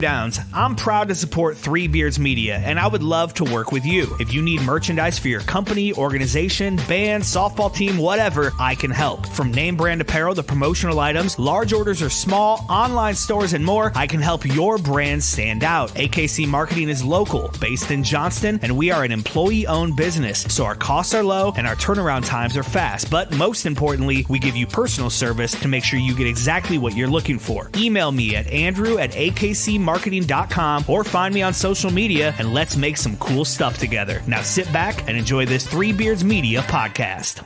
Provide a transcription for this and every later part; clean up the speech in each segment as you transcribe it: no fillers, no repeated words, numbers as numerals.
Downs, I'm proud to support Three Beards Media, and I would love to work with you. If you need merchandise for your company, organization, band, softball team, whatever, I can help. From name brand apparel to promotional items, large orders or small, online stores, and more, I can help your brand stand out. AKC Marketing is local, based in Johnston, and we are an employee-owned business, so our costs are low and our turnaround times are fast. But most importantly, we give you personal service to make sure you get exactly what you're looking for. Email me at andrew@akcmarketing.com or find me on social media and let's make some cool stuff together. Now sit back and enjoy this Three Beards Media podcast.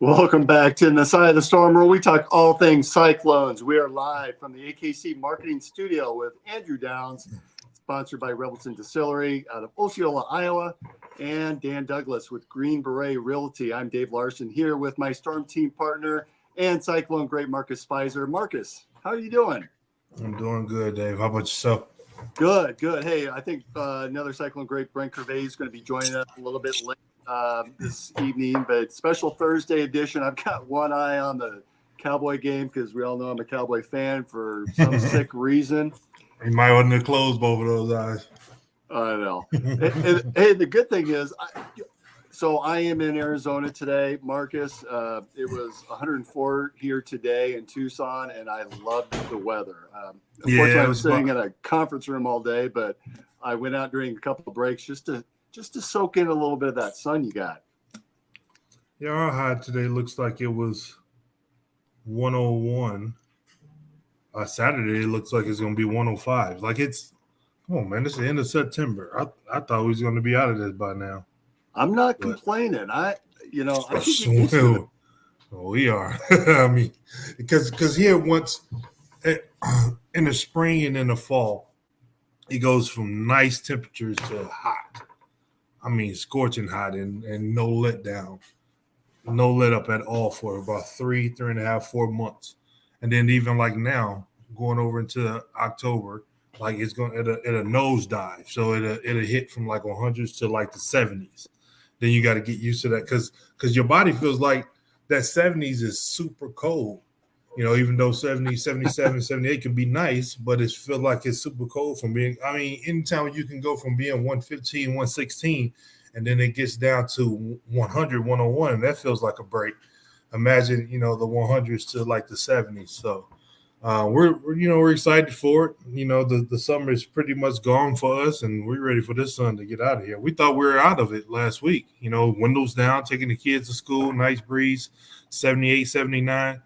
Welcome back to the Side of the Storm, where we talk all things Cyclones. We are live from the AKC Marketing Studio with Andrew Downs, sponsored by Revelson Distillery out of Osceola, Iowa, and Dan Douglas with Green Beret Realty. I'm Dave Larson here with my Storm team partner and Cyclone great Marcus Spicer. Marcus, how are you doing? I'm doing good, Dave. How about yourself? Good. Hey, I think another Cyclone great, Brent Gervais, is going to be joining us a little bit late this evening, but special Thursday edition. I've got one eye on the Cowboy game because we all know I'm a Cowboy fan for some sick reason. You might want to close both of those eyes. I know. Hey, the good thing is, I am in Arizona today, Marcus. It was 104 here today in Tucson, and I loved the weather. Unfortunately, I was sitting in a conference room all day, but I went out during a couple of breaks just to soak in a little bit of that sun you got. Yeah, our high today looks like it was 101. Saturday, it looks like it's going to be 105. Like it's the end of September. I thought we was going to be out of this by now. I'm not complaining. We are. I mean, because here once in the spring and in the fall, it goes from nice temperatures to hot. I mean, scorching hot and no letdown, no let up at all for about 3.5, 4 months. And then even like now, going over into October, like it's going at a nosedive. So it'll hit from like 100s to like the 70s. Then you got to get used to that because your body feels like that 70s is super cold. You know, even though 70, 77, 78 can be nice, but it feels like it's super cold from being, I mean, anytime you can go from being 115, 116, and then it gets down to 100, 101, and that feels like a break. Imagine, the 100s to like the 70s. So we're excited for it. The summer is pretty much gone for us, and we're ready for this sun to get out of here. We thought we were out of it last week. Windows down, taking the kids to school, nice breeze, 78, 79.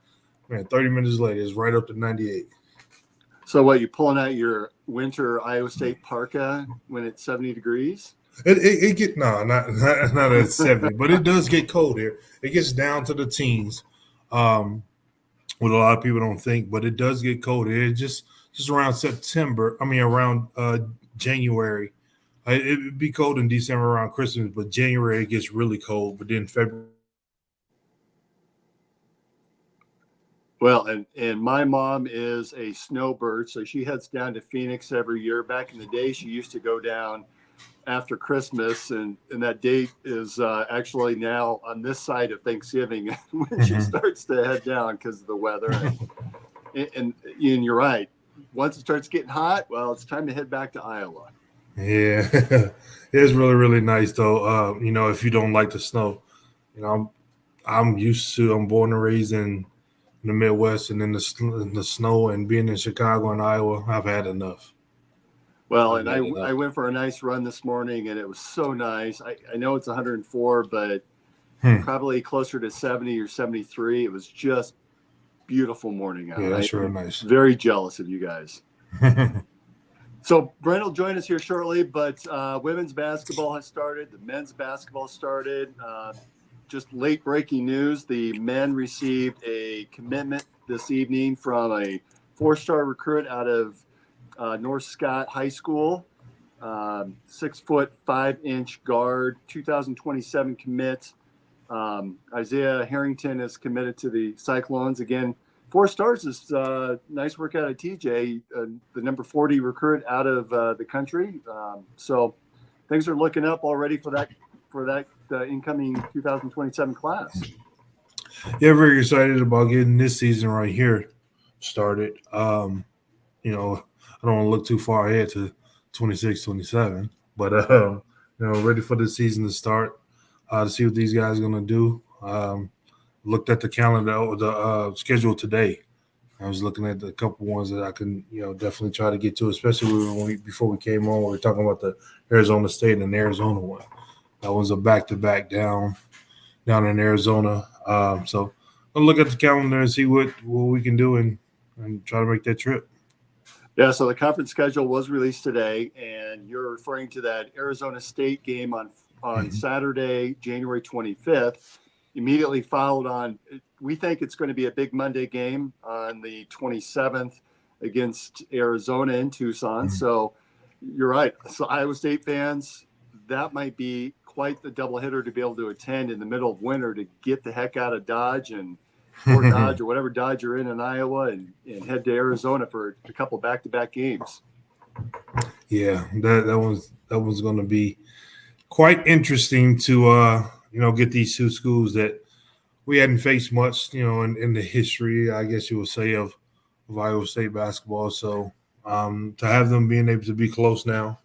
Man, 30 minutes later, it's right up to 98. So what, you pulling out your winter Iowa State parka when it's 70 degrees? It get not at 70, but it does get cold here. It gets down to the teens. What a lot of people don't think, but it does get cold. It just around around January. It'd be cold in December around Christmas, but January it gets really cold. But then February. Well, and my mom is a snowbird, so she heads down to Phoenix every year. Back in the day, she used to go down after Christmas, and that date is actually now on this side of Thanksgiving when she starts to head down because of the weather. And you're right. Once it starts getting hot, well, it's time to head back to Iowa. Yeah, it's really really nice though. If you don't like the snow, I'm used to. I'm born and raised in the Midwest, and in the snow, and being in Chicago and Iowa, I've had enough. Well, I've and had I enough. went for a nice run this morning, and it was so nice. I know it's 104, but Hmm. probably closer to 70 or 73. It was just beautiful morning Yeah, out. that's real I'm nice. very jealous of you guys. So Brent will join us here shortly, but women's basketball has started. The men's basketball started. Just late breaking news: the men received a commitment this evening from a four-star recruit out of North Scott High School. 6 foot 5 inch guard, 2027 commit. Isaiah Harrington is committed to the Cyclones. Again, 4 stars is nice work out of TJ, the number 40 recruit out of the country. So things are looking up already for that incoming 2027 class. Yeah, very excited about getting this season right here started. I don't want to look too far ahead to 26, 27, but ready for the season to start, to see what these guys are going to do. Looked at the calendar or the schedule today. I was looking at a couple ones that I can, definitely try to get to, especially before we came on. We were talking about the Arizona State and the Arizona one. That was a back-to-back down in Arizona. So I'll look at the calendar and see what we can do and try to make that trip. Yeah, so the conference schedule was released today, and you're referring to that Arizona State game on Mhm. Saturday, January 25th. Immediately followed on, we think it's going to be a big Monday game on the 27th against Arizona in Tucson. Mhm. So you're right. So Iowa State fans, that might be quite the doubleheader to be able to attend in the middle of winter to get the heck out of Dodge and Fort Dodge or whatever Dodge you're in Iowa and head to Arizona for a couple back-to-back games. Yeah, that one's going to be quite interesting to get these two schools that we hadn't faced much in the history, I guess you would say, of Iowa State basketball. So to have them being able to be close now,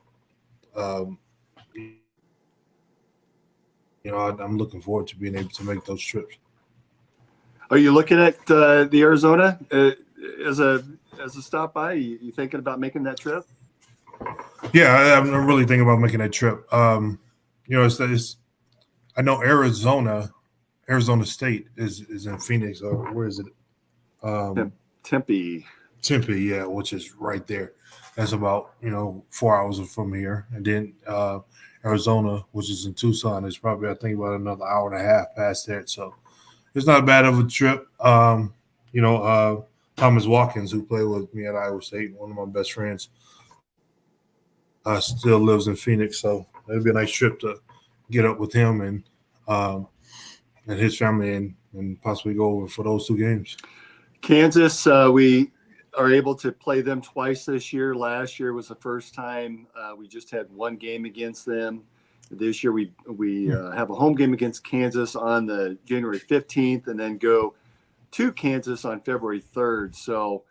um, I'm looking forward to being able to make those trips. Are you looking at the Arizona as a stop by? You thinking about making that trip? Yeah, I'm really thinking about making that trip. It's I know Arizona State is in Phoenix, or where is it? Um, Tempe. Tempe, yeah, which is right there. That's about 4 hours from here, and then Arizona, which is in Tucson, is probably I think about another hour and a half past that. So it's not bad of a trip. Thomas Watkins, who played with me at Iowa State, one of my best friends, still lives in Phoenix, so it'd be a nice trip to get up with him and his family and possibly go over for those two games. Kansas, we are able to play them twice this year. Last year was the first time we just had one game against them. This year we have a home game against Kansas on the January 15th, and then go to Kansas on February 3rd. So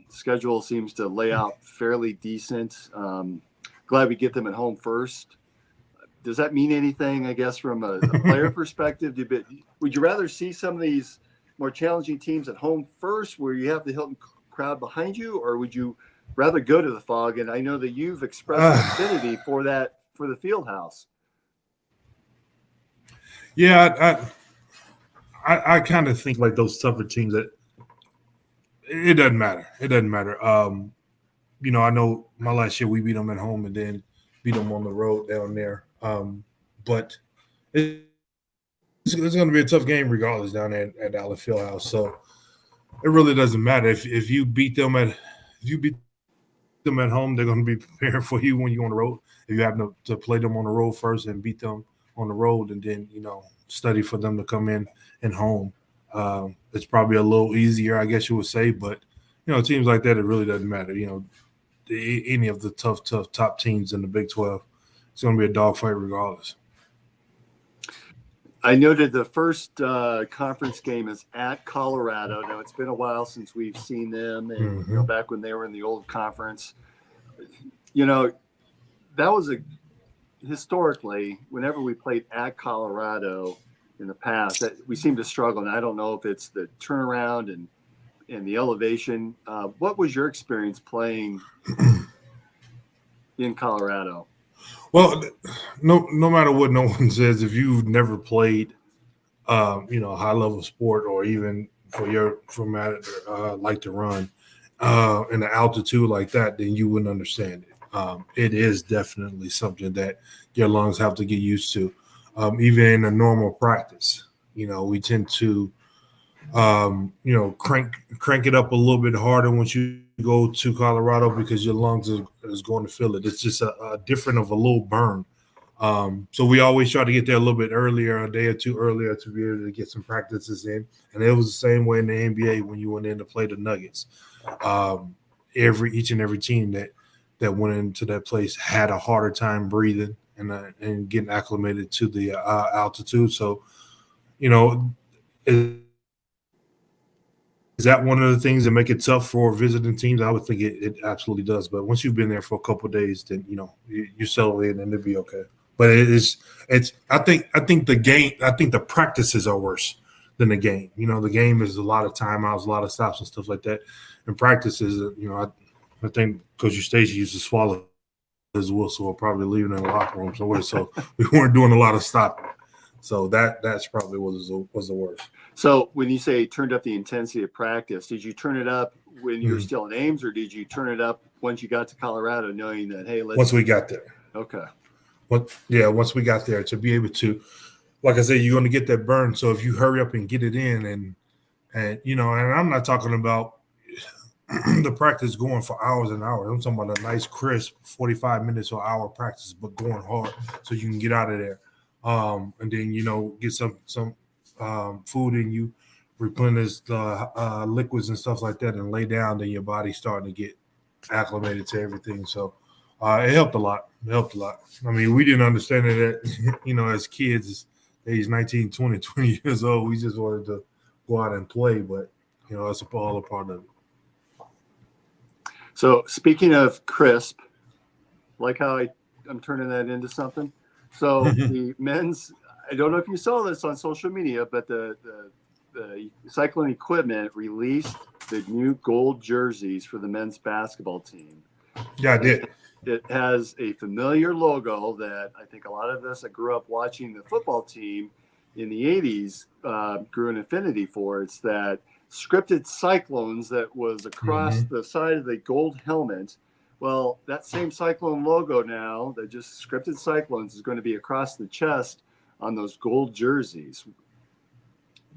schedule seems to lay out fairly decent. Glad we get them at home first. Does that mean anything, I guess, from a player perspective? Would you rather see some of these more challenging teams at home first where you have the Hilton crowd behind you, or would you rather go to the Fog? And I know that you've expressed an affinity for the field house. Yeah, I kind of think like those tougher teams that it doesn't matter. It doesn't matter. I know my last year we beat them at home and then beat them on the road down there. But it's going to be a tough game regardless down there at Dallas Fieldhouse. So it really doesn't matter if you beat them at home. They're going to be preparing for you when you're on the road. If you happen to play them on the road first and beat them on the road, and then study for them to come in and home, it's probably a little easier, I guess you would say. But teams like that, it really doesn't matter. Any of the tough top teams in the Big 12, it's going to be a dogfight regardless. I noted the first conference game is at Colorado. Now, it's been a while since we've seen them, and back when they were in the old conference. that was historically, whenever we played at Colorado in the past, that we seem to struggle. And I don't know if it's the turnaround and the elevation. What was your experience playing in Colorado? Well, no matter what no one says, if you've never played, a high level sport, or even for matter like to run in an altitude like that, then you wouldn't understand it. It is definitely something that your lungs have to get used to. Even in a normal practice, we tend to, crank it up a little bit harder once you go to Colorado, because your lungs is going to feel it. It's just a different of a little burn. So we always try to get there a little bit earlier, a day or two earlier, to be able to get some practices in. And it was the same way in the NBA when you went in to play the Nuggets. Each and every team that went into that place had a harder time breathing and getting acclimated to the altitude. So, is that one of the things that make it tough for visiting teams? I would think it absolutely does. But once you've been there for a couple of days, then you settle in and it'll be okay. But I think the practices are worse than the game. The game is a lot of timeouts, a lot of stops and stuff like that. And practices, I think Coach Stacey used to swallow his whistle or probably leaving in the locker room somewhere. So we weren't doing a lot of stopping. So that's probably was the worst. So when you say turned up the intensity of practice, did you turn it up when you were still in Ames, or did you turn it up once you got to Colorado, knowing that, hey, once we got there? Okay. Once we got there, to be able to, like I said, you're going to get that burn. So if you hurry up and get it in, and I'm not talking about the practice going for hours and hours. I'm talking about a nice crisp 45 minutes or hour practice, but going hard so you can get out of there. And then, get some food in you, replenish the liquids and stuff like that, and lay down, then your body's starting to get acclimated to everything. So it helped a lot. I mean, we didn't understand it as kids, age 19, 20 years old. We just wanted to go out and play, but, that's all a part of it. So speaking of crisp, like how I'm turning that into something. So the men's, I don't know if you saw this on social media, but the Cyclone Equipment released the new gold jerseys for the men's basketball team. Yeah, I did. It has a familiar logo that I think a lot of us that grew up watching the football team in the 80s grew an affinity for. It's that scripted Cyclones that was across the side of the gold helmet. Well, that same Cyclone logo now, that just scripted Cyclones, is going to be across the chest on those gold jerseys.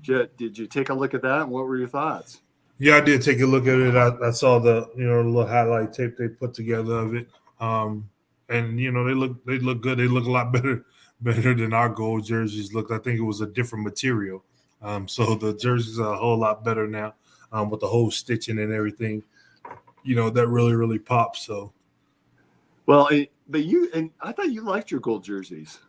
Did you take a look at that? And what were your thoughts? Yeah, I did take a look at it. I saw the little highlight tape they put together of it, and they look good. They look a lot better than our gold jerseys looked. I think it was a different material, so the jerseys are a whole lot better now, with the whole stitching and everything. That really pops. So, well, but I thought you liked your gold jerseys.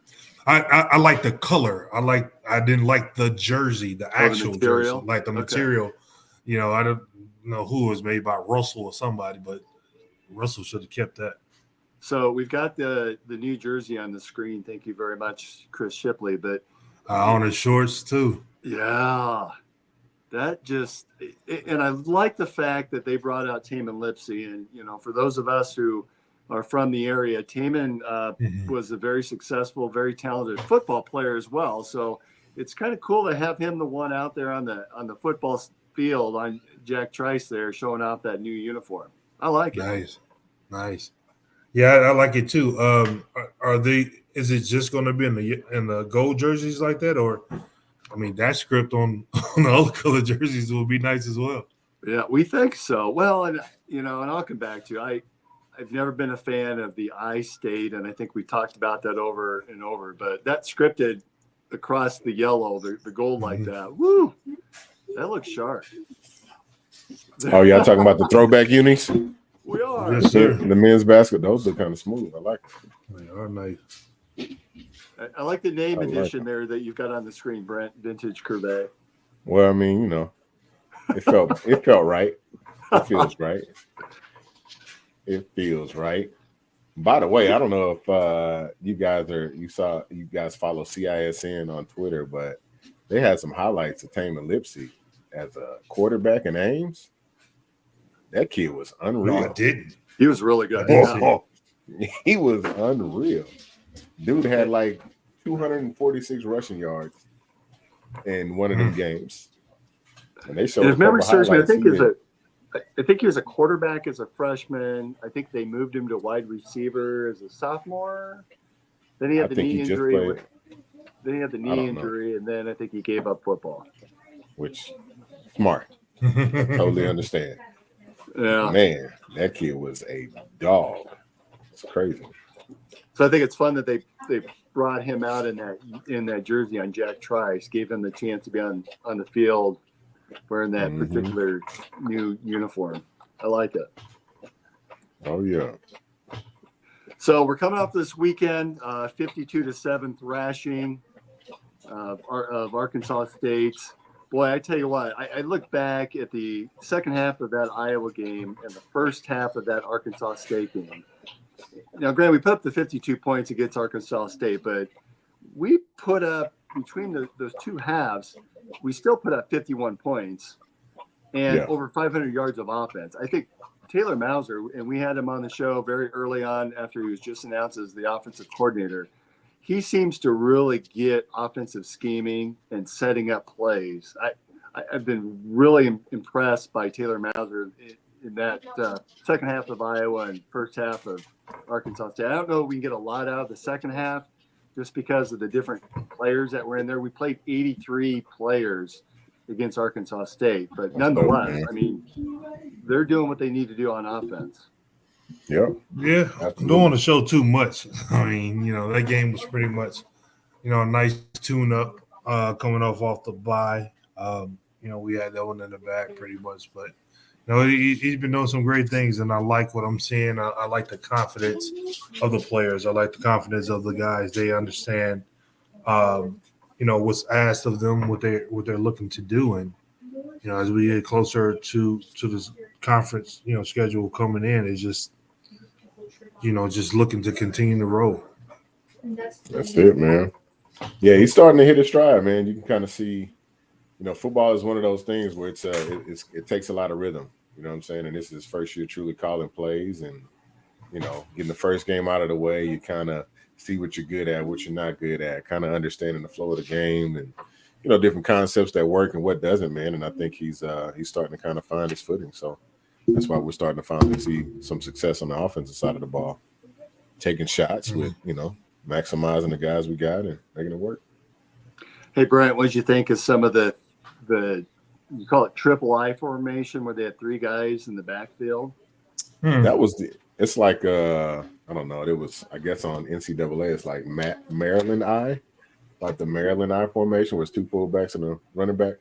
I like the color. I didn't like the jersey, the actual jersey, like the material. I don't know who it was made by, Russell or somebody, but Russell should have kept that. So we've got the new jersey on the screen. Thank you very much, Chris Shipley. But on his shorts too. Yeah, that just and I like the fact that they brought out Tamin Lipsey. And for those of us who are from the area, Tamin was a very successful, very talented football player as well. So it's kind of cool to have him the one out there on the football field on Jack Trice there, showing off that new uniform. I like it. Nice. Yeah, I like it too. Is it just going to be in the gold jerseys like that, or that script on the other color jerseys will be nice as well? Yeah, we think so. Well, and I'll come back to I've never been a fan of the I-State, and I think we talked about that over and over. But that scripted across the yellow, the gold like that, woo, that looks sharp. Oh, y'all talking about the throwback unis? We are. Yes, sir. The men's basket, those look kind of smooth. I like it. They are nice. I like the name addition there that you've got on the screen, Brent. Vintage Curve. Well, it felt right. It feels right. It feels right. By the way, I don't know if you guys follow CISN on Twitter, but they had some highlights of Taman Lipsy as a quarterback in Ames. That kid was unreal. No, I didn't. He was really good. He was unreal. Dude had like 246 rushing yards in one of them games. And they showed. And if memory serves me, I think he was a quarterback as a freshman. I think they moved him to wide receiver as a sophomore. Then he had the knee injury. And then I think he gave up football. Which smart. Totally understand. Yeah, man, that kid was a dog. It's crazy. So I think it's fun that they brought him out in that jersey on Jack Trice, gave him the chance to be on the field wearing that particular new uniform. I like it. Oh yeah. So we're coming off this weekend, 52-7 thrashing of Arkansas State. Boy, I tell you what, I look back at the second half of that Iowa game and the first half of that Arkansas State game. Now, granted, we put up the 52 points against Arkansas State, but we put up, between those two halves, we still put up 51 points and over 500 yards of offense. I think Taylor Mauser, and we had him on the show very early on after he was just announced as the offensive coordinator, he seems to really get offensive scheming and setting up plays. I've been really impressed by Taylor Mauser in that second half of Iowa and first half of Arkansas State. I don't know if we can get a lot out of the second half just because of the different players that were in there. We played 83 players against Arkansas State, but nonetheless, I mean, they're doing what they need to do on offense. Yeah. Absolutely. Don't want to show too much. I mean, that game was pretty much, a nice tune-up coming off the bye. We had that one in the back pretty much, but he's been doing some great things, and I like what I'm seeing. I like the confidence of the players. I like the confidence of the guys. They understand, what's asked of them, what they're looking to do, and as we get closer to this conference, schedule coming in, is just looking to continue to roll. That's it, man. Yeah, he's starting to hit his stride, man. You can kind of see. Football is one of those things where it takes a lot of rhythm. You know what I'm saying? And this is his first year truly calling plays and, getting the first game out of the way. You kind of see what you're good at, what you're not good at, kind of understanding the flow of the game and, different concepts that work and what doesn't, man. And I think he's starting to kind of find his footing. So that's why we're starting to finally see some success on the offensive side of the ball, taking shots with, maximizing the guys we got and making it work. Hey, Brent, what did you think of some of the you call it triple I formation where they had three guys in the backfield? That was it's like I don't know. It was, I guess, on NCAA. It's like Maryland I, like the Maryland I formation, where it's two fullbacks and a running back,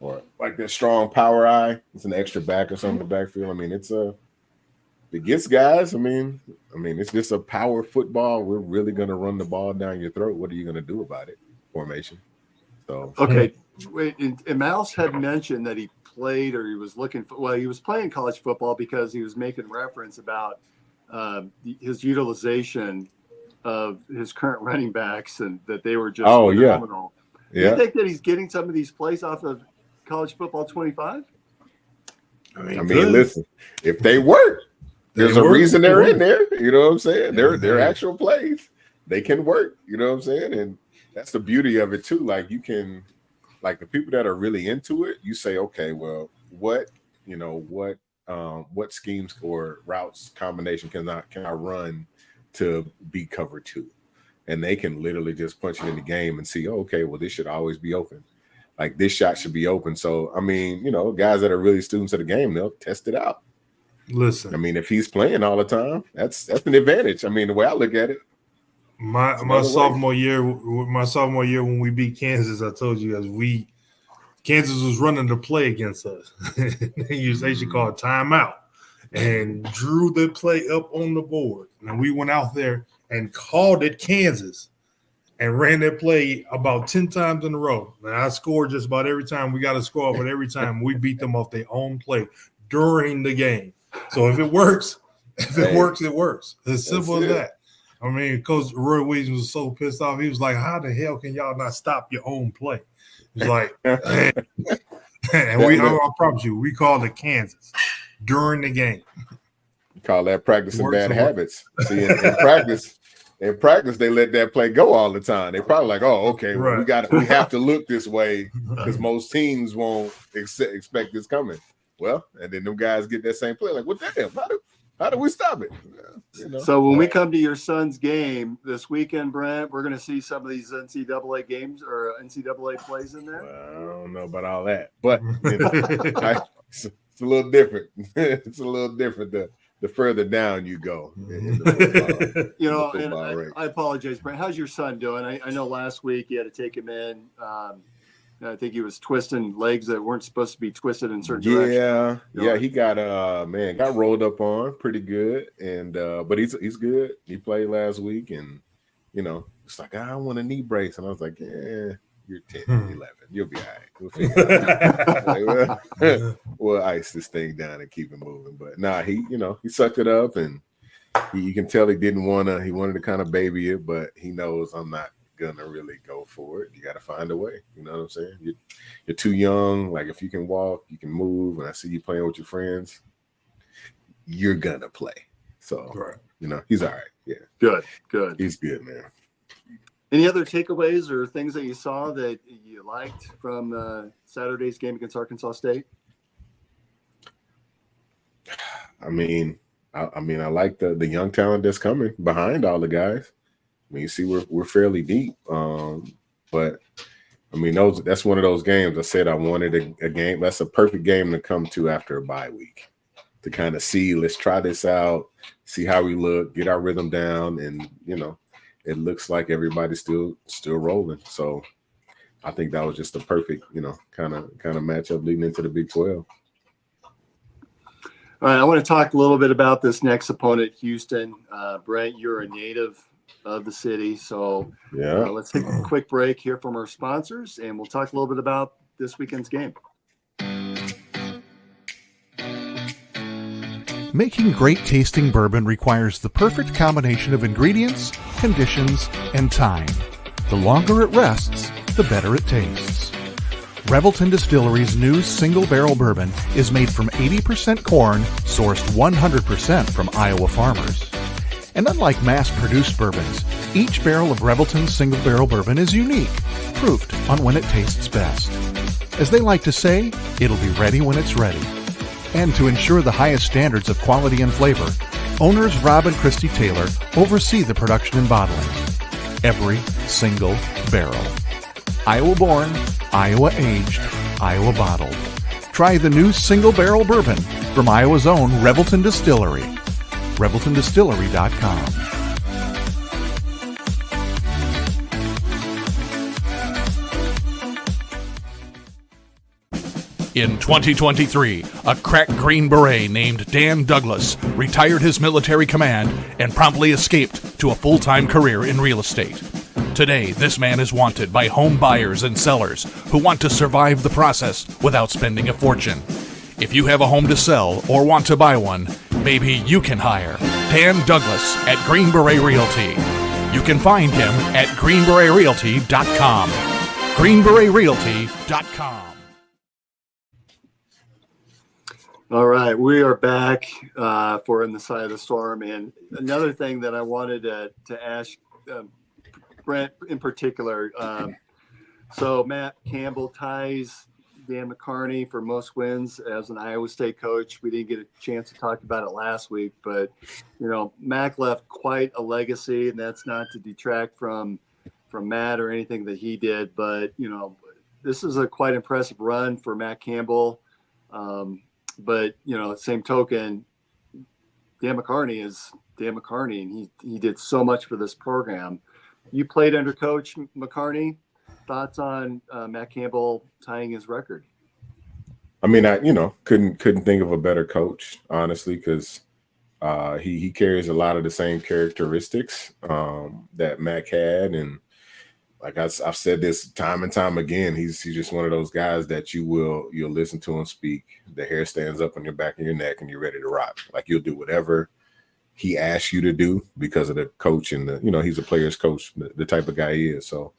or like that strong power I. It's an extra back or something in the backfield. I mean, it gets guys. I mean, it's just a power football. We're really gonna run the ball down your throat. What are you gonna do about it? Formation. So okay. Wait, and Mouse had mentioned that he played, or he was he was playing college football because he was making reference about his utilization of his current running backs and that they were just phenomenal. Yeah. Do you think that he's getting some of these plays off of College Football 25? I mean, listen, if they work, there's a reason they're in there. You know what I'm saying? They're actual plays. They can work. You know what I'm saying? And that's the beauty of it too. Like you can. Like the people that are really into it, you say, okay, well, what schemes or routes combination can I run to be cover two? And they can literally just punch it in the game and see, okay, well, this should always be open. Like this shot should be open. So, I mean, guys that are really students of the game, they'll test it out. Listen, I mean, if he's playing all the time, that's an advantage. I mean, the way I look at it. My sophomore year when we beat Kansas, I told you guys Kansas was running the play against us. They should call it timeout and drew the play up on the board. And we went out there and called it Kansas and ran that play about 10 times in a row. And I scored just about every time. We got to score, but every time we beat them off their own play during the game. So if it works, If it works, it works. As simple as it. that. I mean, Coach Roy Williams was so pissed off. He was like, "How the hell can y'all not stop your own play?" He's like, "Man." And I promise you, we called it Kansas during the game. Call that practicing bad habits. See, in practice, they let that play go all the time. They probably like, "Oh, okay, well, we have to look this way because most teams won't expect this coming." Well, and then them guys get that same play. Like, what the hell? How do we stop it? You know? So when we come to your son's game this weekend, Brent, we're going to see some of these NCAA games or NCAA plays in there. Well, I don't know about all that, but it's a little different. It's a little different the further down you go. In the football, I apologize, Brent. How's your son doing? I know last week you had to take him in. I think he was twisting legs that weren't supposed to be twisted in certain directions. Yeah, he got got rolled up on pretty good, and but he's good. He played last week, and it's like I want a knee brace, and I was like, yeah, you're 10, 11, you'll be all right. We'll figure it out. We'll ice this thing down and keep it moving. But he sucked it up, and you can tell he didn't he wanted to kind of baby it, but he knows I'm not gonna really go for it. You got to find a way. You know what I'm saying? You're too young. Like if you can walk, you can move, and I see you playing with your friends, you're gonna play. So he's all right. Yeah, good. He's good, man. Any other takeaways or things that you saw that you liked from Saturday's game against Arkansas State? I mean, I like the young talent that's coming behind all the guys. I mean, you see, we're fairly deep, but I mean, that's one of those games. I said I wanted a game. That's a perfect game to come to after a bye week to kind of see. Let's try this out, see how we look, get our rhythm down, and it looks like everybody's still rolling. So I think that was just a perfect, kind of matchup leading into the Big 12. All right, I want to talk a little bit about this next opponent, Houston. Brent, you're a native of the city. So let's take a quick break here from our sponsors, and we'll talk a little bit about this weekend's game. Making great tasting bourbon requires the perfect combination of ingredients, conditions, and time. The longer it rests, the better it tastes. Revelton Distillery's new single barrel bourbon is made from 80% corn, sourced 100% from Iowa farmers. And unlike mass-produced bourbons, each barrel of Revelton's single barrel bourbon is unique, proofed on when it tastes best. As they like to say, it'll be ready when it's ready. And to ensure the highest standards of quality and flavor, owners Rob and Christy Taylor oversee the production and bottling. Every single barrel. Iowa-born, Iowa-aged, Iowa-bottled. Try the new single barrel bourbon from Iowa's own Revelton Distillery. ReveltonDistillery.com. In 2023, a crack Green Beret named Dan Douglas retired his military command and promptly escaped to a full-time career in real estate. Today, this man is wanted by home buyers and sellers who want to survive the process without spending a fortune. If you have a home to sell or want to buy one, maybe you can hire Dan Douglas at Green Beret Realty. You can find him at greenberetrealty.com. greenberetrealty.com. All right, we are back for In the Side of the Storm. And another thing that I wanted to ask Brent in particular. So Matt Campbell ties Dan McCarney for most wins as an Iowa State coach. We didn't get a chance to talk about it last week, but Mac left quite a legacy, and that's not to detract from Matt or anything that he did. But this is a quite impressive run for Matt Campbell. But same token, Dan McCarney is Dan McCarney, and he did so much for this program. You played under Coach McCarney. Thoughts on Matt Campbell tying his record? I mean, I couldn't think of a better coach, honestly, because he carries a lot of the same characteristics that Mac had, and like I've said this time and time again, he's just one of those guys that you'll listen to him speak. The hair stands up on your back of your neck, and you're ready to rock. Like you'll do whatever he asks you to do because of the coach and he's a player's coach, the type of guy he is. So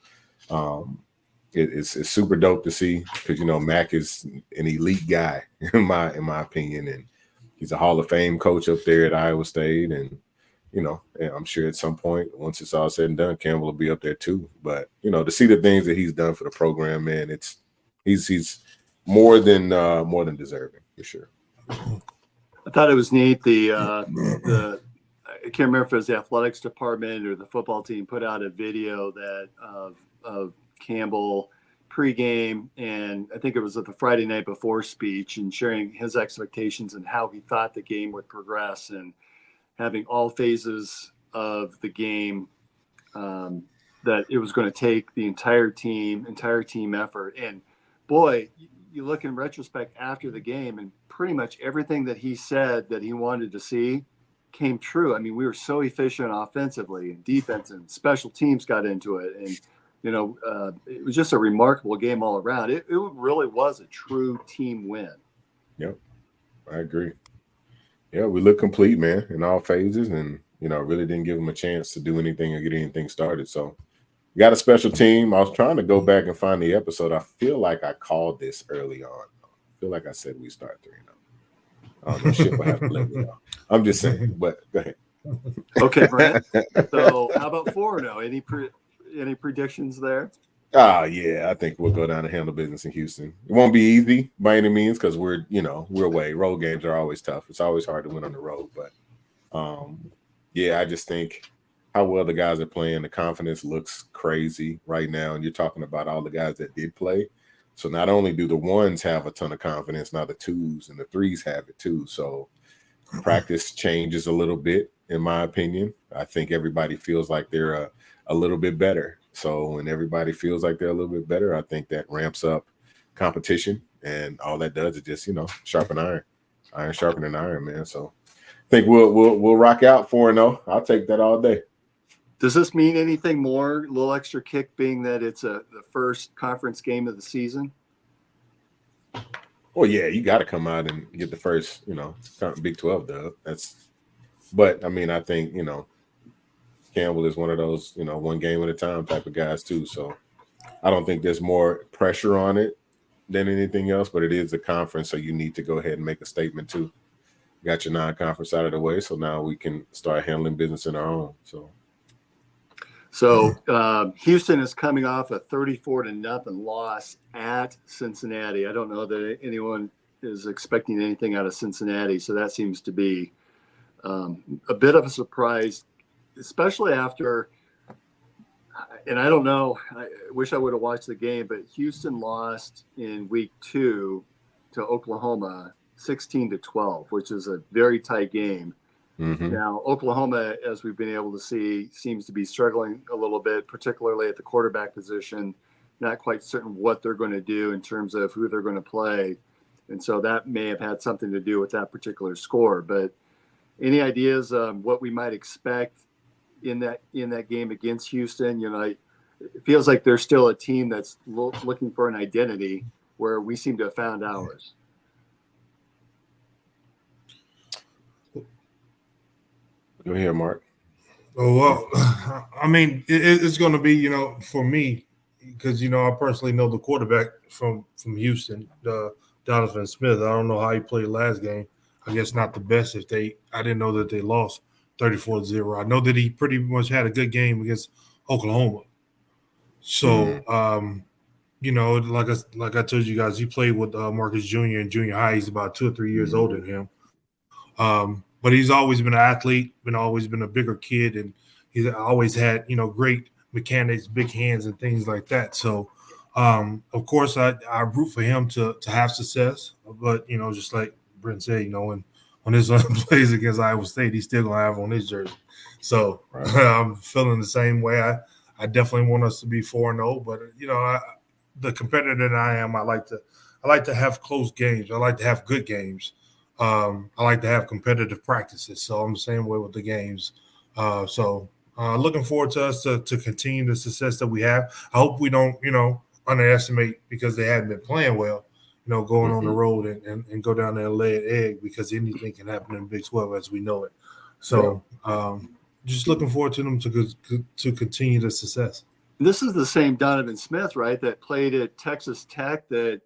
it's super dope to see because Mac is an elite guy in my opinion, and he's a Hall of Fame coach up there at Iowa State, and I'm sure at some point, once it's all said and done, Campbell will be up there too. But to see the things that he's done for the program, man, he's more than deserving for sure. I thought it was neat. I can't remember if it was the athletics department or the football team put out a video of Campbell pregame, and I think it was at the Friday night before speech, and sharing his expectations and how he thought the game would progress, and having all phases of the game, that it was going to take the entire team effort. And boy, you look in retrospect after the game, and pretty much everything that he said that he wanted to see came true. I mean, we were so efficient offensively, and defense and special teams got into it. And, it was just a remarkable game all around. It really was a true team win. Yep, I agree. Yeah, we look complete, man, in all phases, and really didn't give them a chance to do anything or get anything started. So, we got a special team. I was trying to go back and find the episode. I feel like I called this early on. I feel like I said we start 3-0. I don't know. Shit will have to let me know. I'm just saying, but go ahead. Okay, Brent. So, how about 4-0? Any predictions there? Yeah, I think we'll go down and handle business in Houston. It won't be easy by any means because we're away. Road games are always tough. It's always hard to win on the road. But, I just think how well the guys are playing. The confidence looks crazy right now. And you're talking about all the guys that did play. So not only do the ones have a ton of confidence, now the twos and the threes have it too. So practice changes a little bit, in my opinion. I think everybody feels like they're a little bit better. So when everybody feels like they're a little bit better, I think that ramps up competition, and all that does is just, sharpen iron sharpening iron, man. So I think we'll rock out 4-0. I'll take that all day. Does this mean anything more? A little extra kick being that it's the first conference game of the season? Well, yeah, you got to come out and get the first, Big 12 dub. But I mean, I think, Campbell is one of those, one game at a time type of guys too. So I don't think there's more pressure on it than anything else, but it is a conference. So you need to go ahead and make a statement too. You got your non-conference out of the way. So now we can start handling business in our own. So Houston is coming off a 34-0 loss at Cincinnati. I don't know that anyone is expecting anything out of Cincinnati. So that seems to be a bit of a surprise, especially after, and I don't know, I wish I would have watched the game, but Houston lost in week 2 to Oklahoma 16-12, which is a very tight game. Mm-hmm. Now, Oklahoma, as we've been able to see, seems to be struggling a little bit, particularly at the quarterback position, not quite certain what they're going to do in terms of who they're going to play. And so that may have had something to do with that particular score. But any ideas what we might expect in that game against Houston? It feels like there's still a team that's looking for an identity where we seem to have found ours. Go ahead, Mark. Oh, well, I mean, it's going to be, for me, because, I personally know the quarterback from Houston, Donovan Smith. I don't know how he played last game. I guess not the best I didn't know that they lost 34-0. I know that he pretty much had a good game against Oklahoma. So, like I told you guys, he played with Marcus Jr. in junior high. He's about 2 or 3 years older than him. But he's always been an athlete, always been a bigger kid, and he's always had, great mechanics, big hands, and things like that. So, of course, I root for him to have success. But, just like Brent said, when his son plays against Iowa State, he's still going to have on his jersey. So I'm feeling the same way. I definitely want us to be 4-0, but, the competitor that I am, I like to have close games. I like to have good games. I like to have competitive practices, so I'm the same way with the games. Looking forward to us to continue the success that we have. I hope we don't, underestimate because they haven't been playing well, going on the road and go down there and lay an egg, because anything can happen in Big 12 as we know it. So just looking forward to them to continue the success. This is the same Donovan Smith, right? That played at Texas Tech. That,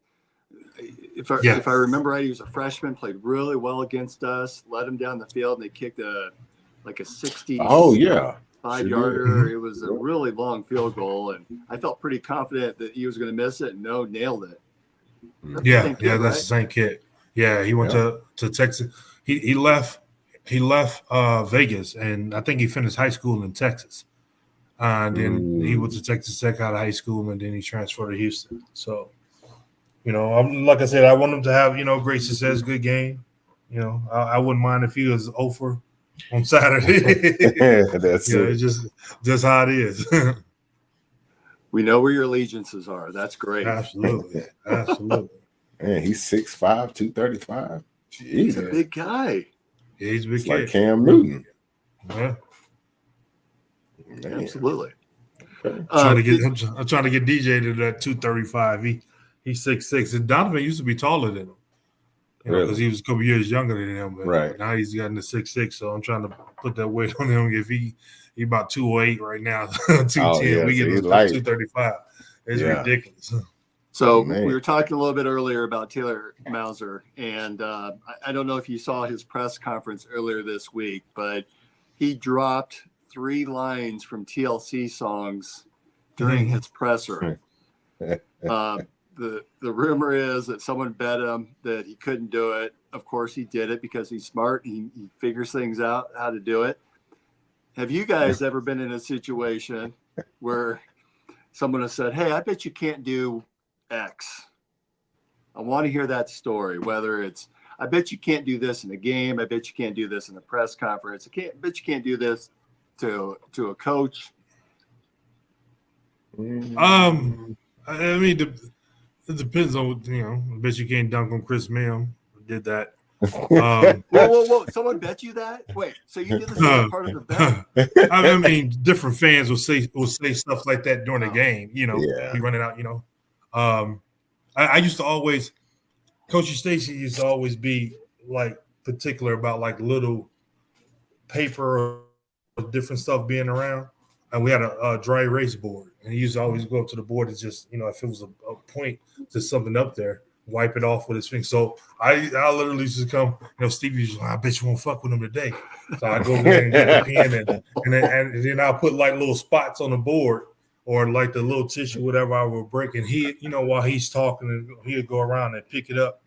if I remember right, he was a freshman, played really well against us, led him down the field, and they kicked a 60. Oh yeah. 5-yarder. Sure. It was a really long field goal, and I felt pretty confident that he was going to miss it. And nailed it. That's the same kid. Yeah, he went to Texas. He left Vegas, and I think he finished high school in Texas. And then he went to Texas Tech out of high school, and then he transferred to Houston. So, like I said, I want him to have great success, good game. I wouldn't mind if he was 0 on Saturday. That's it. It's just how it is. We know where your allegiances are. That's great. Absolutely. Man, he's 6'5", 235. He's a big guy. Yeah, he's a big kid. Like Cam Newton. Yeah. Man. Absolutely. Okay. I'm trying to get DJ to that 235. He's 6'6", and Donovan used to be taller than him. Because he was a couple years younger than him, but now he's gotten to 6'6", so I'm trying to put that weight on him. If he about 208 right now, 210, we get 235. It's ridiculous. So we were talking a little bit earlier about Taylor Mauser, and I don't know if you saw his press conference earlier this week, but he dropped 3 lines from TLC songs during his presser. The rumor is that someone bet him that he couldn't do it. Of course, he did it because he's smart. He figures things out how to do it. Have you guys ever been in a situation where someone has said, "Hey, I bet you can't do X. I want to hear that story." Whether it's, "I bet you can't do this in a game. I bet you can't do this in a press conference. I bet you can't do this to a coach." I mean, it depends on, I bet you can't dunk on Chris Mill. Did that. Whoa. Someone bet you that? Wait, so you did this as part of the bet? I mean, different fans will say stuff like that during the game. He running out, I used to always, Coach Stacy used to always be like particular about like little paper or different stuff being around. And we had a dry erase board, and he used to always go up to the board and just, if it was a point to something up there, wipe it off with his finger. So I literally just come, Stevie was like, "I bet you won't fuck with him today." So I go in and get the pen, and then I'll put like little spots on the board or like the little tissue, whatever I would break. And he, while he's talking, he'd go around and pick it up.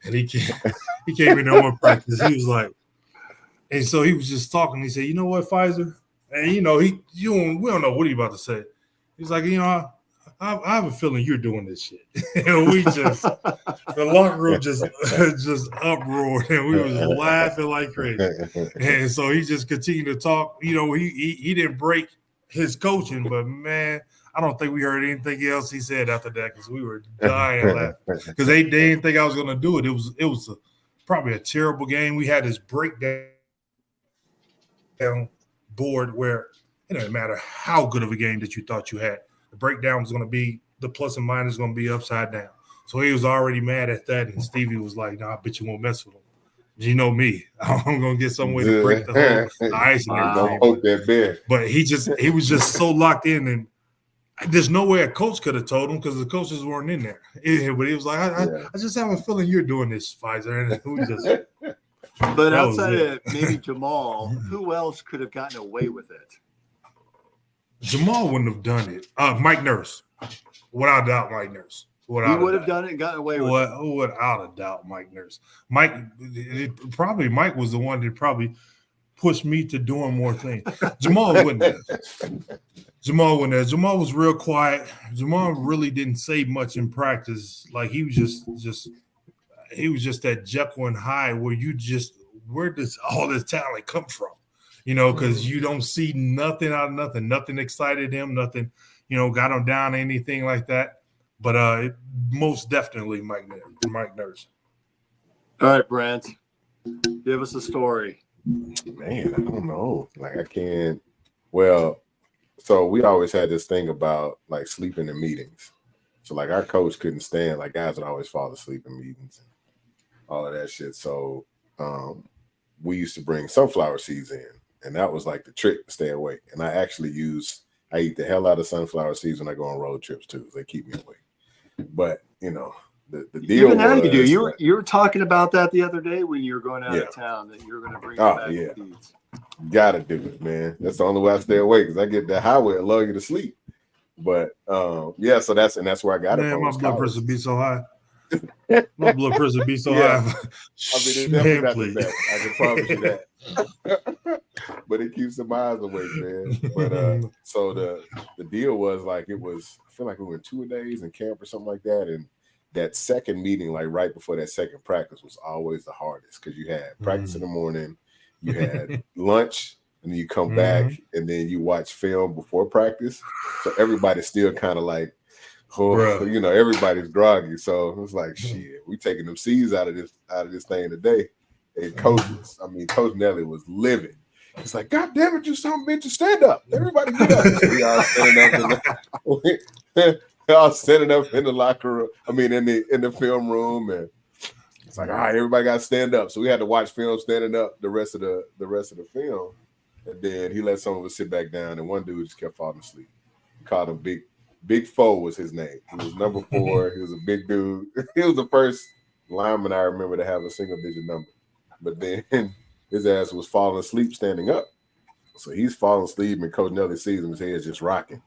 And he came in there on practice. He was like, and so he was just talking. He said, "You know what, Pfizer?" And we don't know what he about to say. He's like, I have a feeling you're doing this shit. And we just, the locker room just uproared, and we was laughing like crazy. And so he just continued to talk. He didn't break his coaching, but man, I don't think we heard anything else he said after that, because we were dying laughing, because they didn't think I was going to do it. It was probably a terrible game. We had this breakdown board where it doesn't matter how good of a game that you thought you had, the breakdown was going to be, the plus and minus going to be upside down. So he was already mad at that, and Stevie was like, "No, I bet you won't mess with him. You know me, I'm going to get some way to break the ice and everything." But he was just so locked in, and there's no way a coach could have told him, because the coaches weren't in there. But he was like, I just have a feeling you're doing this, Pfizer. And we just. But outside of maybe Jamal, who else could have gotten away with it? Jamal wouldn't have done it. Mike Nurse. Without a doubt, Mike Nurse. He would have done it and gotten away with it. Without a doubt, Mike Nurse. Mike was the one that probably pushed me to doing more things. Jamal wouldn't have. Jamal was real quiet. Jamal really didn't say much in practice. Like, he was just that Jekyll and Hyde, where does all this talent come from? Because you don't see nothing out of nothing. Nothing excited him, nothing, got him down, anything like that. But most definitely Mike Nurse. All right, Brent, give us a story. Man, I don't know. Like, I can't. Well, so we always had this thing about like sleeping in meetings. So like our coach couldn't stand, like, guys would always fall asleep in meetings and all of that shit. So we used to bring sunflower seeds in, and that was like the trick to stay awake. And I eat the hell out of sunflower seeds when I go on road trips too. They keep me awake. But the deal Even now was, you do. You were talking about that the other day when you were going out of town, that you were going to bring back seeds. Gotta do it, man. That's the only way I stay awake, because I get that highway and lull you to sleep. But so that's where I got it from. My blood pressure be so high. My blood pressure be so high. I mean, it's definitely not the best. I can promise you that. But it keeps the minds awake, man. But so the deal was like, I feel like we were 2 days in camp or something like that, and that second meeting, like right before that second practice, was always the hardest, because you had practice in the morning, you had lunch, and then you come back, and then you watch film before practice. So everybody's still kind of like, everybody's groggy. So it was like, shit, we taking them seeds out of this thing today. And Coach Nelly was livid. He's like, God damn it, you son of a bitch, stand up. Everybody get up. We all standing up in the locker room. I mean, in the film room, and it's like, all right, everybody got to stand up. So we had to watch film standing up the rest of the film. And then he let some of us sit back down, and one dude just kept falling asleep. He called him Big Foe was his name. He was number 4. He was a big dude. He was the first lineman I remember to have a single-digit number. But then his ass was falling asleep standing up. So he's falling asleep, and Coach Nelly sees him, his head's just rocking.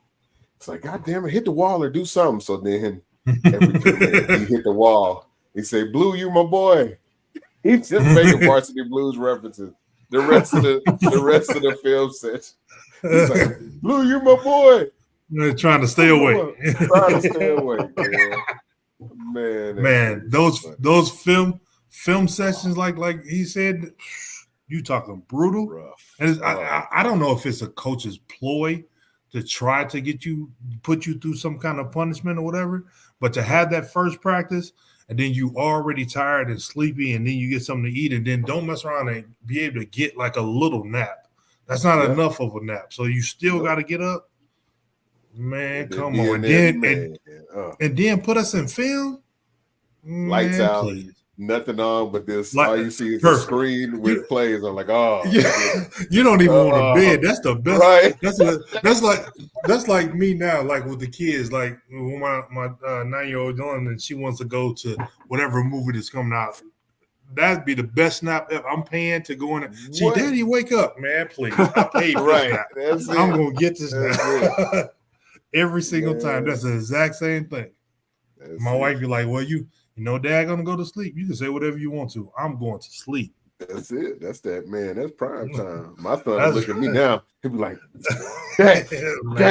It's like, God damn it, hit the wall or do something. So then every 2 minutes he hit the wall. He said, Blue, you my boy. He's just making Varsity Blues references the rest of the film session. He's like, Blue, you my boy. They're trying to stay awake. Trying to stay awake, man. Man, those film sessions, like he said, you talking brutal. Rough. And I don't know if it's a coach's ploy to try to put you through some kind of punishment or whatever, but to have that first practice and then you already tired and sleepy, and then you get something to eat, and then don't mess around and be able to get like a little nap. That's not enough of a nap. So you still got to get up. Man, come on. And then put us in film. Lights out. Please. Nothing on but this. All you see is a screen with plays. I'm like, you don't even want a bed. That's the best. Right. That's like me now. Like with the kids, like when my 9-year-old Dawn, and she wants to go to whatever movie that's coming out. That'd be the best nap ever. I'm paying to go in. See, Daddy, wake up, man, please. I paid for this nap. I'm gonna get this nap every single time. That's the exact same thing. My wife be like, well, you know, Dad gonna go to sleep. You can say whatever you want to. I'm going to sleep. That's it. That's that, man. That's prime time. My son look at me now. He'll be like, Dad,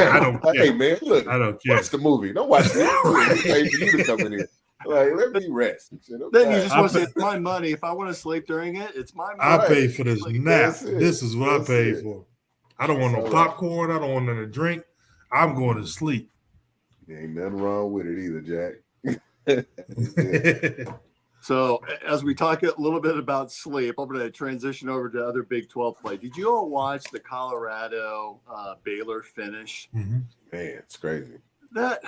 I don't care. Hey, man, look. I don't care. Watch the movie. Don't watch the movie. Pay for you to come in here. Like, let me rest. Then you just want to say, it's my money. If I want to sleep during it, it's my money. I pay for this nap. This is what I paid for. I don't want no popcorn. I don't want nothing to drink. I'm going to sleep. There ain't nothing wrong with it either, Jack. So as we talk a little bit about sleep, I'm going to transition over to other Big 12 play. Did you all watch the Colorado Baylor finish? Mm-hmm. Man, it's crazy. That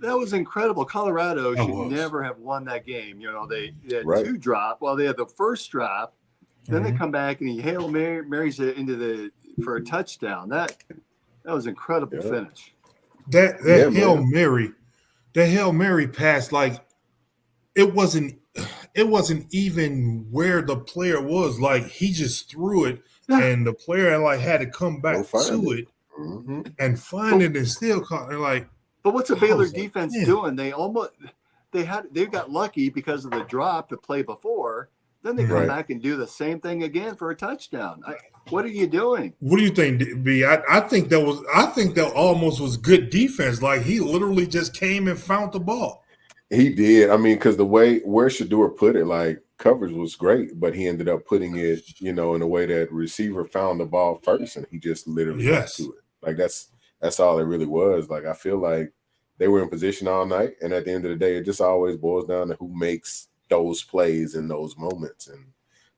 was incredible. Colorado should never have won that game. You know, they had 2 drop. Well, they had the first drop, then they come back and he Hail Marys it for a touchdown. That was an incredible finish. That Hail Mary pass, like it wasn't even where the player was. Like he just threw it, and the player like had to come back to it and find it and still caught. They're like, but what's the Baylor defense doing? They got lucky because of the drop the play before. Then they come back and do the same thing again for a touchdown. What are you doing? What do you think, B? I think that almost was good defense. Like he literally just came and found the ball. He did. I mean, because the way where Shedeur put it, like coverage was great, but he ended up putting it, in a way that receiver found the ball first, and he just literally got to it. Like that's all it really was. Like I feel like they were in position all night, and at the end of the day, it just always boils down to who makes those plays in those moments. And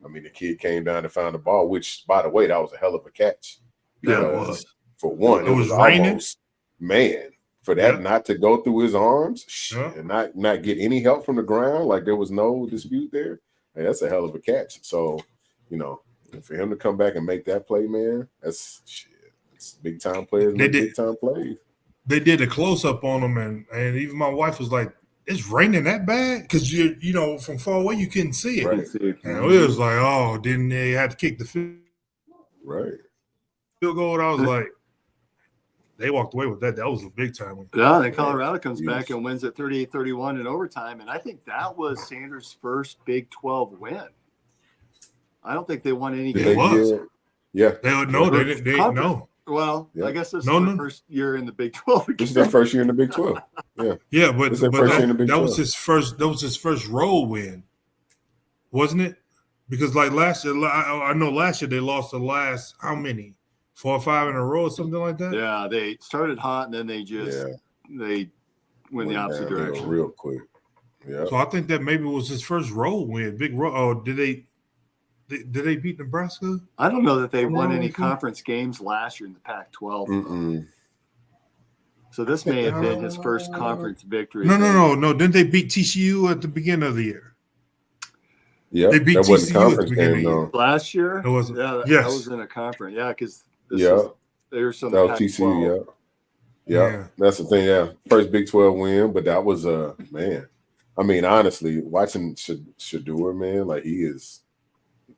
I mean, the kid came down and found the ball, which, by the way, that was a hell of a catch. For one, it was raining. Almost, man, for that not to go through his arms and not get any help from the ground, like there was no dispute there. Man, that's a hell of a catch. So, you know, for him to come back and make that play, man, that's shit. It's big time players make big time plays. They did a close up on him, and even my wife was like, "It's raining that bad?" Because you know, from far away you couldn't see it. Right. And it was like, oh, didn't they have to kick the field goal? I was like, they walked away with that. That was a big time one. Yeah, then Colorado comes back and wins at 38-31 in overtime, and I think that was Sanders' first Big 12 win. I don't think they won any It game. was. Yeah. They no. Well, Yeah. I guess this is their first year in the Big 12. This is their first year in the Big 12. Yeah. Yeah, but This is their first year in the Big that was 12. his first. That was his first road win, wasn't it? Because like last year, I know last year they lost the last how many 4 or 5 in a row or something like that. Yeah, they started hot and then they just they went the opposite downhill direction. real quick. Yeah. So I think that maybe was his first road win, big road. Oh, did they beat Nebraska? I don't know that they won any No. conference games last year in the Pac-12. Mm-mm. So this may have been his first conference victory. No. Didn't they beat TCU at the beginning of the year? Yeah. They beat that wasn't TCU at the conference beginning game, of the though. Last year? It was. Yeah, Yes. that was in a conference. Yeah, because Yeah. there's some That was TCU, yeah. That's the thing, yeah. First Big 12 win, but that was man. I mean, honestly, watching Shedeur, man, like the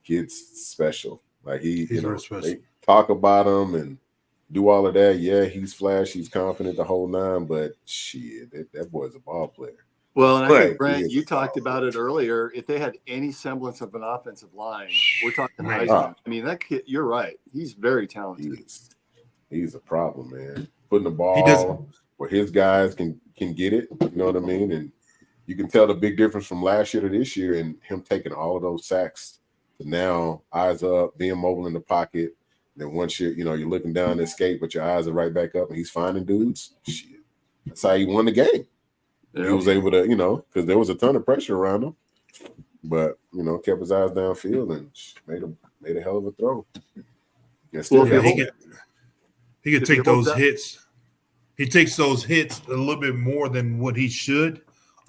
kid's special. Like He's very special. They talk about him and do all of that. Yeah, he's flash, he's confident the whole nine, but shit, that boy's a ball player. Well, and I Right. think, Brent, He is you talked solid. about it earlier. If they had any semblance of an offensive line, we're talking Man. Heisman. I mean, that kid, you're right. He's very talented. He's a problem, man. Putting the He does- ball where his guys can get it, you know what I mean? And you can tell the big difference from last year to this year and him taking all of those sacks to now eyes up, being mobile in the pocket. Then once you're looking down to escape, but your eyes are right back up and he's finding dudes. Shit. That's how he won the game. He was able to, because there was a ton of pressure around him, but kept his eyes downfield and made a hell of a throw. And still Well, Yeah, if he could If you take hold those that- hits. He takes those hits a little bit more than what he should.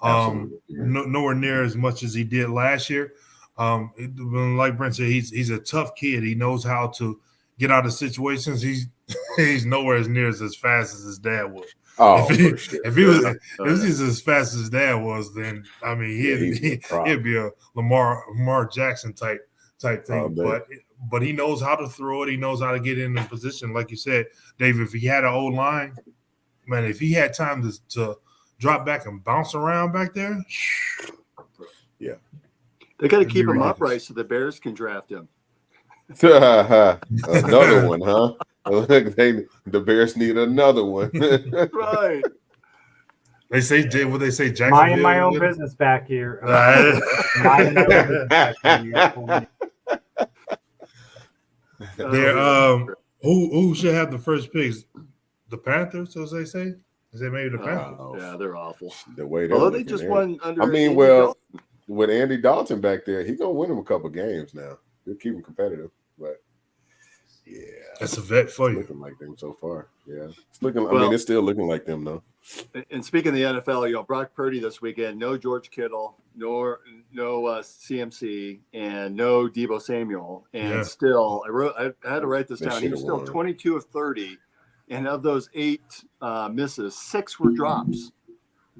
Absolutely, man. Nowhere near as much as he did last year. Like Brent said, he's a tough kid. He knows how to get out of situations. He's nowhere as near as fast as his dad was. Oh, if he, for sure. if he was if he's as fast as his dad was, then I mean he's a problem. he'd be a Lamar Jackson type thing. Oh, man. But he knows how to throw it. He knows how to get in the position. Like you said, Dave, if he had an old line, man, if he had time to drop back and bounce around back there, They got to It'd keep be him ridiculous. upright so the Bears can draft him. Another one, huh? The Bears need another one. Right. they say what they say. Jacksonville. Minding my own business back here. Minding my own business back here. Who should have the first picks? The Panthers, as they say. Is it maybe the Panthers? Yeah, they're awful. The way Although they're they just looking, won under. I mean, Andy well, Dalton. with Andy Dalton back there, he's gonna win him a couple games now. He'll keep him competitive, but yeah, That's a vet for it's you. looking like them so far. Yeah, it's looking. I Well- mean, it's still looking like them though. And speaking of the NFL, Brock Purdy this weekend, no George Kittle, no CMC, and no Deebo Samuel. And Yeah. still, I had to write this They down. He was should've still won. 22 of 30. And of those 8 misses, 6 were drops.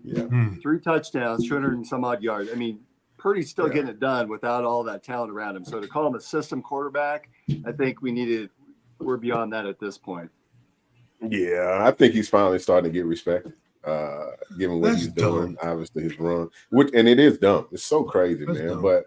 Yeah, 3 touchdowns, 200 and some odd yards. I mean, Purdy's still Yeah. getting it done without all that talent around him. So to call him a system quarterback, I think we're beyond that at this point. yeah. I think he's finally starting to get respect, given what That's he's doing. dumb. Obviously, his run, and it is dumb. It's so crazy, That's man. dumb. But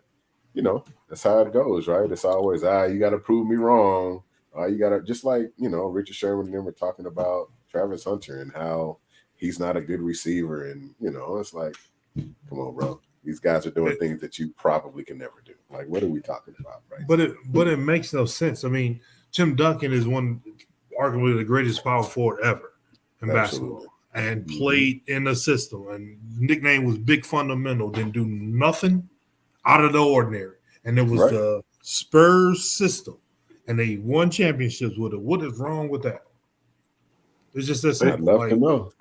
that's how it goes, right? It's always you got to prove me wrong. You got to just like Richard Sherman and them were talking about Travis Hunter and how he's not a good receiver, and it's like, come on, bro. These guys are doing things that you probably can never do. Like, what are we talking about, right? But it makes no sense. I mean, Tim Duncan is arguably the greatest power forward ever in Absolutely. basketball, and played in the system. And nickname was Big Fundamental. Didn't do nothing out of the ordinary, and it was Right. the Spurs system, and they won championships with it. What is wrong with that? It's just that I'd simple. love Like, to know.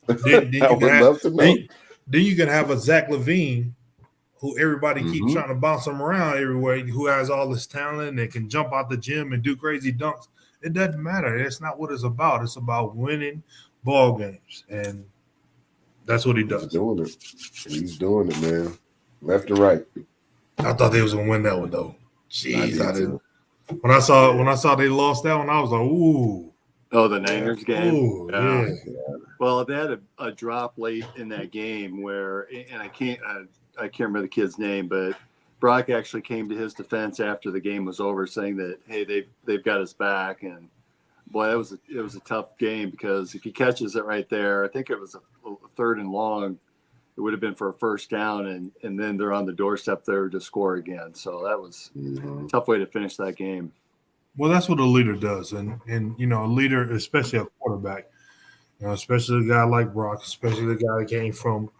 then I would love to know. Then you can have a Zach LaVine who everybody keeps trying to bounce him around everywhere, who has all this talent and can jump out the gym and do crazy dunks. It doesn't matter. It's not what it's about. It's about winning ball games, and that's what he does. He's doing it, man. Left and right. I thought they was gonna win that one though. Jeez, I didn't. When I saw they lost that one, I was like, ooh. Oh, the Niners game. Ooh, yeah. yeah. Well, they had a drop late in that game where, and I can't remember the kid's name, but Brock actually came to his defense after the game was over, saying that, hey, they've got us back. And boy, it was a tough game, because if he catches it right there, I think it was a 3rd and long, it would have been for a first down, and then they're on the doorstep there to score again. So that was a tough way to finish that game. Well, that's what a leader does, and a leader, especially a quarterback, especially a guy like Brock, especially the guy that came from,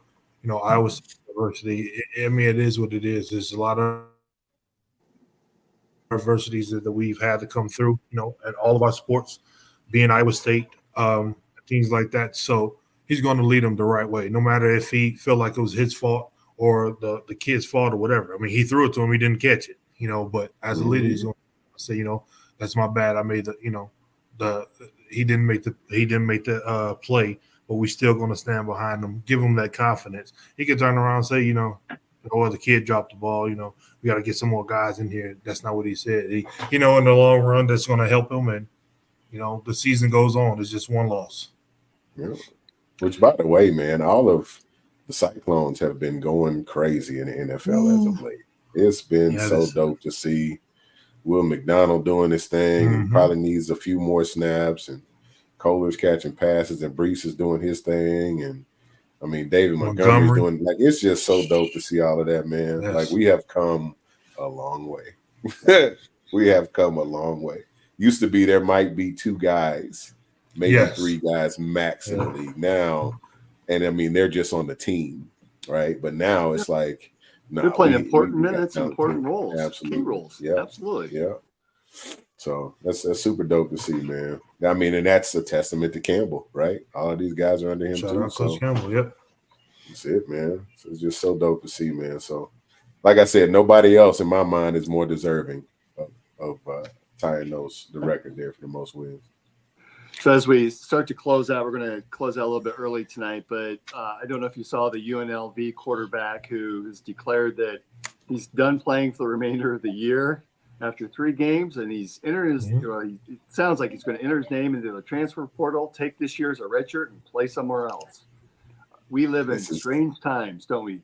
Iowa State University. I mean, it is what it is. There's a lot of adversities that we've had to come through, at all of our sports, being Iowa State, things like that. So he's going to lead them the right way, no matter if he felt like it was his fault or the kid's fault or whatever. I mean, he threw it to him, he didn't catch it, but as a leader, he's going to say, that's my bad. I made he didn't make the play, but we still going to stand behind him, give him that confidence. He could turn around and say, the kid dropped the ball, we got to get some more guys in here. That's not what he said. In the long run, that's going to help him. And, the season goes on. It's just one loss. Yeah. Which, by the way, man, all of the Cyclones have been going crazy in the NFL as of late. It's been dope to see Will McDonald doing his thing. He probably needs a few more snaps, and Kohler's catching passes, and Brees is doing his thing, and I mean David Montgomery's doing it's just so dope to see all of that, man. Yes. Like, we have come a long way. We have come a long way. Used to be there might be 2 guys, maybe 3 guys max in the league now, and I mean they're just on the team, right? But now it's like, they're playing important minutes, important roles, absolutely, key roles. Yeah, absolutely, yeah. So that's super dope to see, man. I mean, and that's a testament to Campbell, right? All of these guys are under him too. Coach Campbell, yep. That's it, man. So it's just so dope to see, man. So, like I said, nobody else in my mind is more deserving of tying the record there for the most wins. So as we start to close out, we're going to close out a little bit early tonight, but I don't know if you saw the UNLV quarterback who has declared that he's done playing for the remainder of the year after 3 games, and he's entered his. It sounds like he's going to enter his name into the transfer portal, take this year as a redshirt, and play somewhere else. We live in strange times, don't we?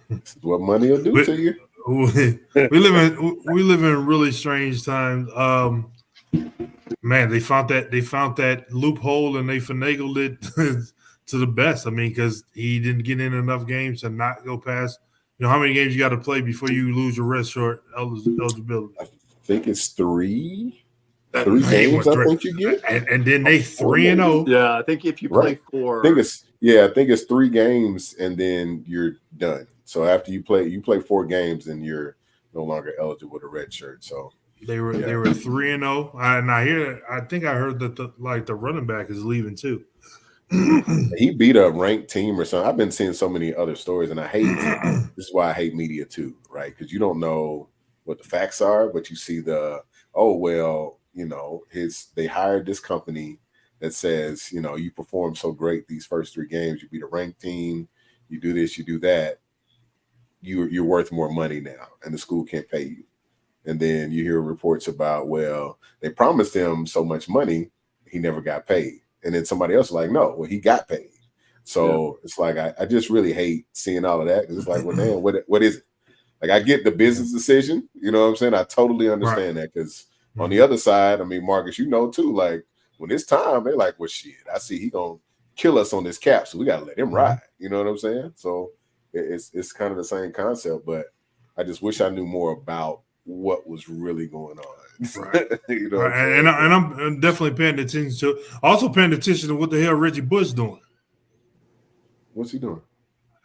This is what money will do to you. We live in really strange times. Man, they found that loophole, and they finagled it to the best. I mean, because he didn't get in enough games to not go past. How many games you got to play before you lose your red shirt eligibility? I think it's 3 games. I think you get, and then they 3-0. Yeah, I think if you play 4, I think it's 3 games, and then you're done. So after you play 4 games, and you're no longer eligible to red shirt. So. They were 3-0, and I think I heard that the running back is leaving too. He beat a ranked team or something. I've been seeing so many other stories, and I hate this is why I hate media too, right? Because you don't know what the facts are, but you see they hired this company that says, you perform so great these first 3 games, you beat a ranked team, you do this, you do that, you're worth more money now, and the school can't pay you. And then you hear reports about, they promised him so much money, he never got paid. And then somebody else is like, no, he got paid. So It's like, I just really hate seeing all of that. Because it's like, well, damn, what is it? Like, I get the business decision. You know what I'm saying? I totally understand that. Because on the other side, I mean, Marcus, too, like, when it's time, they're like, well, shit, I see he going to kill us on this cap. So we got to let him ride. You know what I'm saying? So it's kind of the same concept. But I just wish I knew more about what was really going on. Right. And I'm definitely paying attention to, also paying attention to what the hell Reggie Bush doing. What's he doing?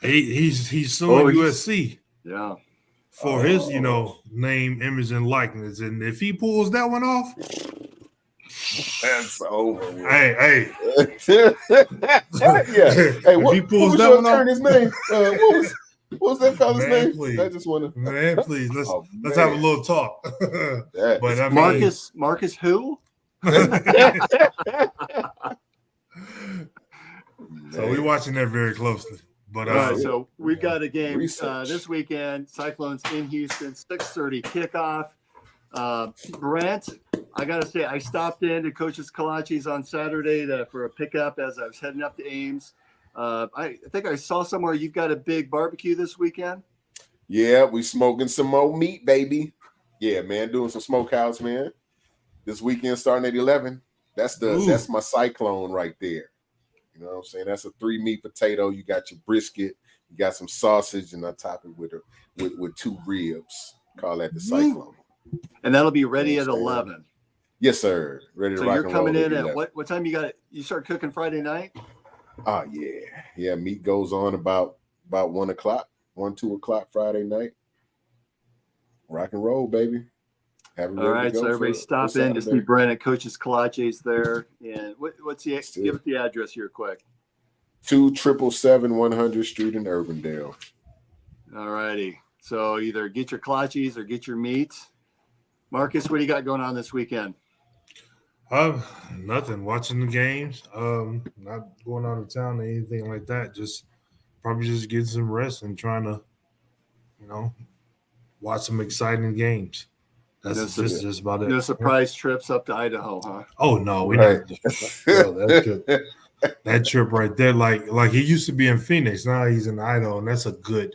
He's suing USC. Yeah. For his, name, image, and likeness. And if he pulls that one off, that's over. Hey. Yeah. Hey, what, if he pulls what was that your one off, attorney's name? What was that fella's Man, name? please. I just want to. Man, please let's Oh, let's have a man. little talk. That But is I mean, Marcus who? so we're watching that very closely. But All right, yeah. so we've got a game Research. this weekend. Cyclones in Houston, 6:30 kickoff. Brent, I gotta say, I stopped into Coach's Kolache's on Saturday for a pickup as I was heading up to Ames. I think I saw somewhere you've got a big barbecue this weekend. Yeah, we smoking some more meat, baby. Yeah, man, doing some smokehouse, man. This weekend starting at 11. That's my cyclone right there. You know what I'm saying? That's a 3-meat potato. You got your brisket, you got some sausage, and I top it with 2 ribs. Call that the cyclone. And that'll be ready Yeah, at 11. Yes, sir. Ready to So rock you're and coming roll in at 11. what time you start cooking Friday night? Oh yeah. Meat goes on about 1 o'clock, 2 o'clock Friday night. Rock and roll, baby. Have it All ready right, to go so everybody for stop in to see Saturday. Brent at Coach's Kolache's there. And what's the Let's do give it. it the address here quick. 277 100 Street in Urbandale. All righty. So either get your Kolache's or get your meats. Marcus, what do you got going on this weekend? Nothing. Watching the games. Not going out of town or anything like that. Just probably just getting some rest and trying to, watch some exciting games. That's No just about it. No surprise trips up to Idaho, huh? Oh no, we Right. Bro, that trip right there, like he used to be in Phoenix, now he's in Idaho, and that's a good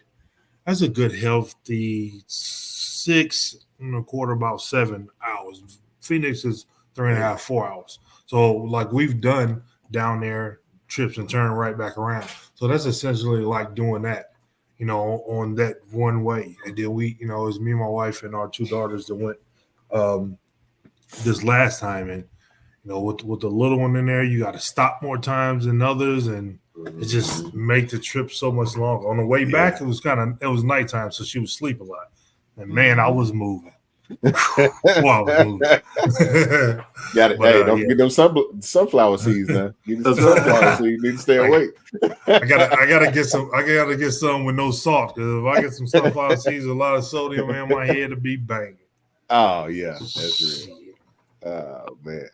healthy 6 1/4, about 7 hours. Phoenix is 3.5, 4 hours. So like we've done down there trips and turn right back around. So that's essentially like doing that, on that one way. And then we, it was me, my wife, and our 2 daughters that went this last time. And with the little one in there, you got to stop more times than others, and it just make the trip so much longer. On the way back, it was nighttime, so she was asleep a lot. And man, I was moving. Well, I was moving. Got it. But, Hey, don't forget them sunflower seeds now. Get the sunflower seeds. You need to stay awake. I gotta get some with no salt, because if I get some sunflower seeds with a lot of sodium, man, my head will be banging. Oh yeah, that's real. Oh man.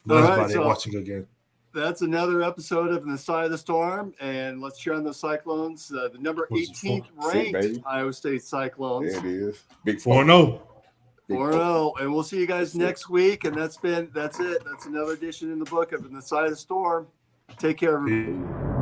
That's All right, about it. so- Watching again. That's another episode of The Side of the Storm, and let's cheer on the Cyclones. The number Was it 18th See, ranked baby. Iowa State Cyclones. There it is. Big 4-0. 4-0, and we'll see you guys next week. And that's it. That's another edition in the book of In the Side of the Storm. Take care, everybody.